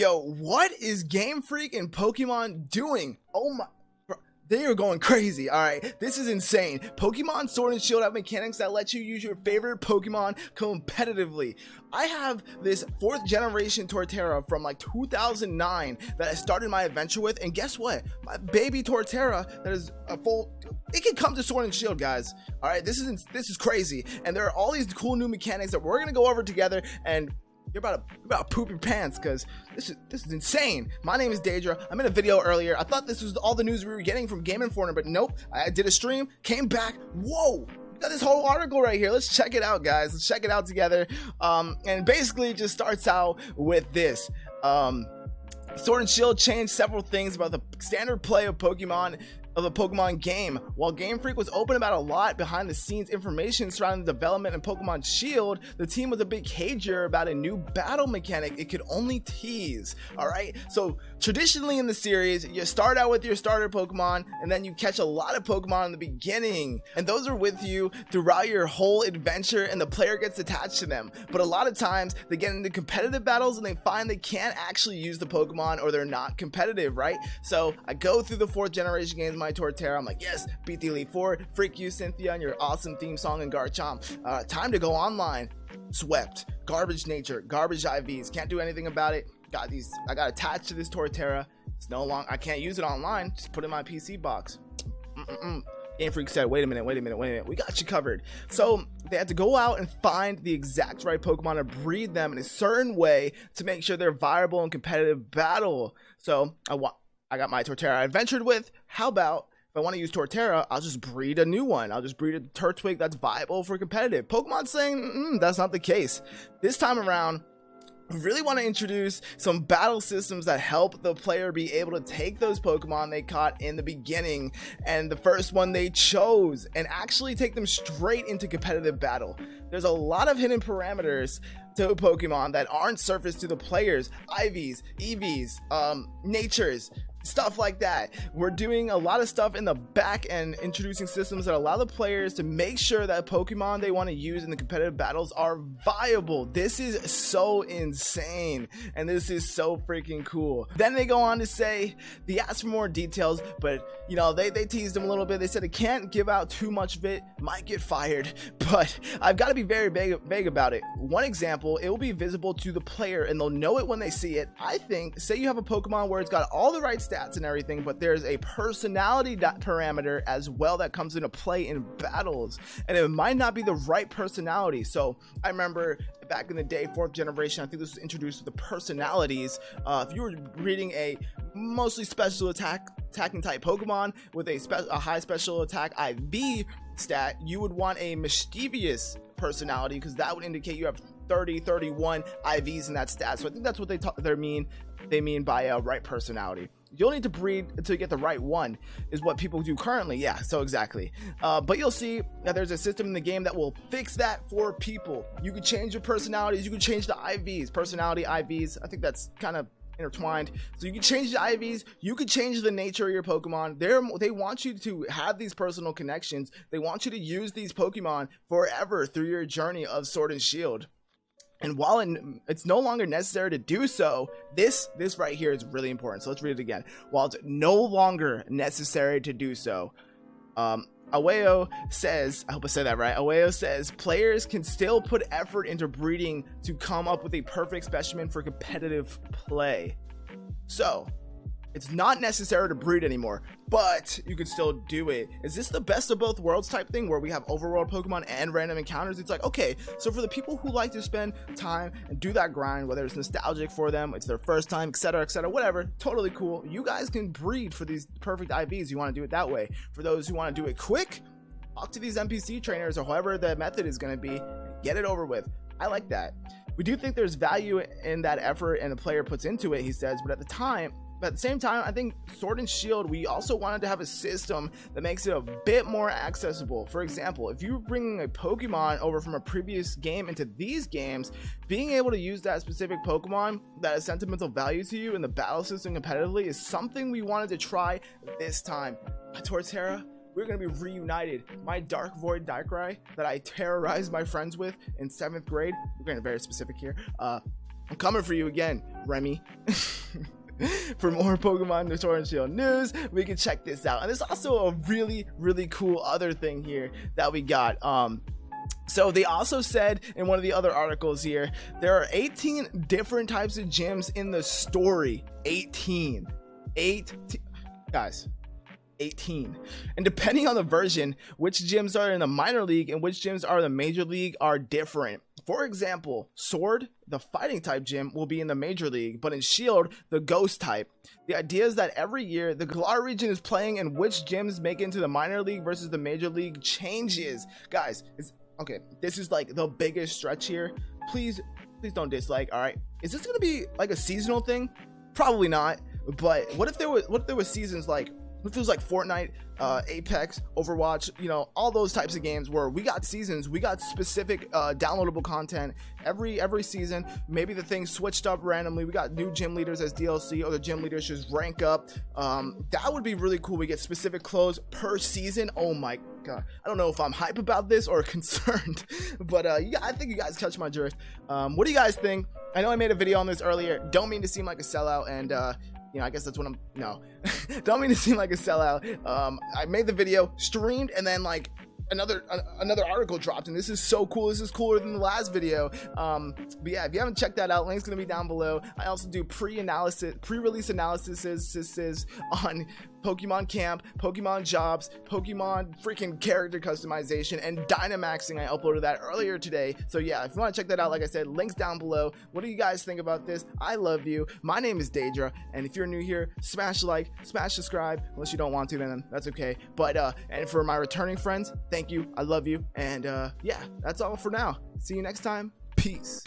Yo, what is Game Freak and Pokemon doing? Oh my, bro, they are going crazy. All right, this is insane. Pokemon Sword and Shield have mechanics that let you use your favorite Pokemon competitively. I have this 4th generation Torterra from like 2009 that I started my adventure with, and guess what? My baby Torterra that is a full, it can come to Sword and Shield, guys. All right, this is crazy, and there are all these cool new mechanics that we're gonna go over together, and you're about to poop your pants because this is insane. My name is Daedra. I made a video earlier. I thought this was all the news we were getting from GAMEFREAK, but nope. I did a stream, came back. Whoa! Got this whole article right here. Let's check it out, guys. Let's check it out together. And basically, it just starts out with this. Sword and Shield changed several things about the standard play of a Pokemon game. While Game Freak was open about a lot behind the scenes information surrounding the development in Pokemon Shield, the team was a big cager about a new battle mechanic it could only tease. Alright, so traditionally in the series, you start out with your starter Pokemon, and then you catch a lot of Pokemon in the beginning, and those are with you throughout your whole adventure, and the player gets attached to them. But a lot of times, they get into competitive battles, and they find they can't actually use the Pokemon, or they're not competitive, right? So I go through the 4th generation games, my Torterra, I'm like, yes, beat the Elite Four, freak you, Cynthia, and your awesome theme song and Garchomp. Time to go online. Swept. Garbage nature, garbage IVs, can't do anything about it. I got attached to this Torterra. It's no longer, I can't use it online, just put it in my PC box. Game Freak said, wait a minute, we got you covered. So they had to go out and find the exact right Pokemon and breed them in a certain way to make sure they're viable in competitive battle. So I got my Torterra I adventured with. How about if I want to use Torterra, I'll just breed a new one. I'll just breed a Turtwig that's viable for competitive. Pokemon saying that's not the case. This time around, we really want to introduce some battle systems that help the player be able to take those Pokemon they caught in the beginning and the first one they chose and actually take them straight into competitive battle. There's a lot of hidden parameters to Pokemon that aren't surfaced to the players. IVs, EVs, natures, stuff like that. We're doing a lot of stuff in the back end, introducing systems that allow the players to make sure that Pokemon they want to use in the competitive battles are viable. This is so insane, and this is so freaking cool. Then they go on to say they asked for more details, but you know, they teased them a little bit. They said it can't give out too much of it, might get fired, but I've got to be very vague about it. One example, it will be visible to the player and they'll know it when they see it. I think, say you have a Pokemon where it's got all the right stats and everything, but there's a personality parameter as well that comes into play in battles, and it might not be the right personality. So I remember back in the day, 4th generation, I think this was introduced with the personalities. If you were reading a mostly special attacking type Pokemon with a high special attack IV stat, you would want a mischievous personality because that would indicate you have 31 IVs in that stat. So I think that's what they mean by a right personality. You'll need to breed until you get the right one is what people do currently. Yeah, so exactly. But you'll see that there's a system in the game that will fix that for people. You can change your personalities. You can change the IVs, personality IVs. I think that's kind of intertwined. So you can change the IVs. You can change the nature of your Pokemon. They want you to have these personal connections. They want you to use these Pokemon forever through your journey of Sword and Shield. And while it's no longer necessary to do so, this right here is really important. So let's read it again. While it's no longer necessary to do so, Aweo says, I hope I said that right. Aweo says players can still put effort into breeding to come up with a perfect specimen for competitive play. So it's not necessary to breed anymore, but you can still do it. Is this the best of both worlds type thing where we have overworld Pokemon and random encounters? It's like, okay, so for the people who like to spend time and do that grind, whether it's nostalgic for them, it's their first time, etc., whatever, totally cool. You guys can breed for these perfect IVs. You want to do it that way. For those who want to do it quick, talk to these NPC trainers or however the method is going to be, get it over with. I like that. We do think there's value in that effort and the player puts into it, he says, but at the same time, I think Sword and Shield, we also wanted to have a system that makes it a bit more accessible. For example, if you're bringing a Pokemon over from a previous game into these games, being able to use that specific Pokemon that has sentimental value to you in the battle system competitively is something we wanted to try this time. Torterra, we're going to be reunited. My Dark Void Darkrai that I terrorized my friends with in 7th grade, we're getting very specific here, I'm coming for you again, Remy. For more Pokemon Sword and Shield news, we can check this out. And there's also a really cool other thing here that we got. So they also said in one of the other articles here, there are 18 different types of gyms in the story. 18 guys, 18. And depending on the version, which gyms are in the minor league and which gyms are in the major league are different. For example, Sword, the fighting type gym, will be in the major league, but in Shield, the ghost type. The idea is that every year the Galar region is playing, and which gyms make it into the minor league versus the major league changes. Guys, okay, this is like the biggest stretch here. Please don't dislike. All right, is this gonna be like a seasonal thing? Probably not. But what if there was seasons like, what if it was like Fortnite, Apex, Overwatch, you know, all those types of games where we got seasons, we got specific downloadable content every season. Maybe the thing switched up randomly. We got new gym leaders as DLC, or the gym leaders just rank up. That would be really cool. We get specific clothes per season. Oh my god, I don't know if I'm hype about this or concerned, but yeah, I think you guys catch my drift. What do you guys think? I know I made a video on this earlier. Don't mean to seem like a sellout, and you know, I guess that's what no. Don't mean to seem like a sellout. I made the video, streamed, and then like another article dropped, and this is so cool. This is cooler than the last video. But yeah, if you haven't checked that out, link's gonna be down below. I also do pre-release analysis on Pokemon Camp, Pokemon Jobs, Pokemon freaking character customization, and Dynamaxing. I uploaded that earlier today. So yeah, if you want to check that out, like I said, links down below. What do you guys think about this? I love you. My name is Daedra, and if you're new here, smash like, smash subscribe. Unless you don't want to, then that's okay. But and for my returning friends, thank you. I love you. And yeah, that's all for now. See you next time. Peace.